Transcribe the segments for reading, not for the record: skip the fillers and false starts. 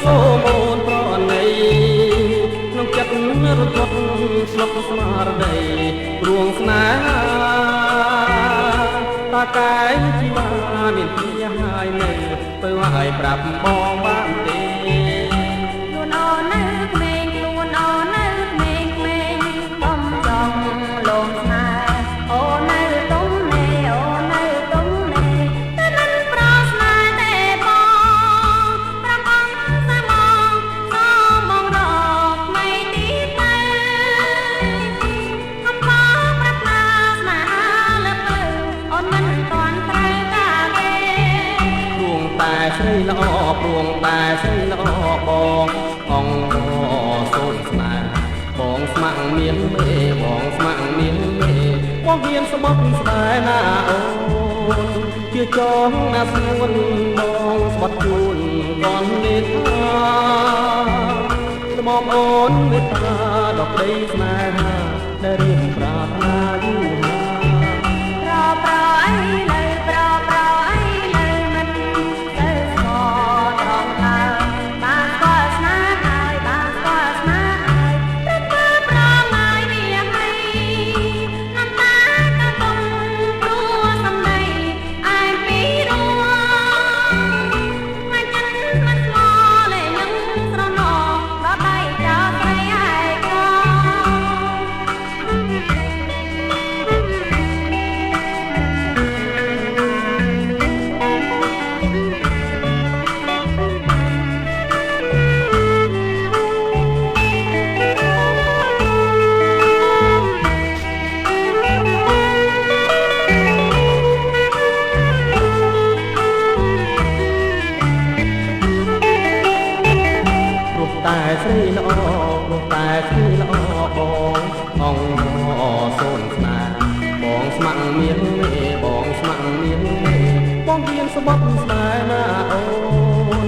សូមអូនប្រណីក្នុងចិត្តរត់ស្លុកស្មារតីរួងស្នេហាតាកាយជីវ៉ាមានពីហើយនៅទៅឲ្យប្រាប់បងបានទេខ្លួនអូននៅក្មេងខ្លួនអូននៅក្មេងក្មេងបំចង់លងស្នេហ៍អូននៅទុំនេះអូននៅទុំនេះតែមិនប្រស្នេហ៍ទេបងប្របងតែមកសូមមករកไม่ទីទៅកំបោប្រថ្នាស្នេហាលើកលើអូនមិនតាន់ត្រូវការទេព្រួងតែស្រីល្អព្រួងតែស្រីល្អបងអង្គសូមស្នេហ៍បងស្ម័គ្រមានមេបងស្ម័គ្រមានមេបងហ៊ានស្បត់ស្បែណាអូនជាចងណាស្នួនបងស្បត់ជូនកនមេត្តាមកអូនមេត្តាដល់ក្តីស្នេហាដែលរៀបប្រាថ្នាយូរប្រប្រអីនៅប្រប្រអីនៅមិនទៅស្គាល់ត្រង់ឡើយបានស្គាល់ស្នេហ៍ហើយបានស្គាល់ស្នេហ៍ហើយព្រឹកធ្វើប្រងាយវាហើយน้ำตาក៏ទុំព្រោះសំដីឯពីរួមិនចិនមិនស្មោលេនឹងស្រណោដល់ដៃចោលស្រីឯកតែស្រីល្អព្រោះតែស្រីល្អបងអង្គសូនស្នេហ៍បងស្ម័គ្រមានមេបងស្ម័គ្រមានមេបងហ៊ានស្បត់ស្នេហ៍ណាអូ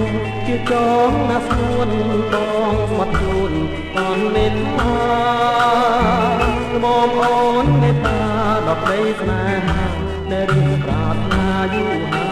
នជាចងណាស្នួនបងស្បត់ខ្លួនតនមេត្តាមកអូនមេត្តាដល់ក្តីស្នេហាដែលរៀបប្រាថ្នាយូរ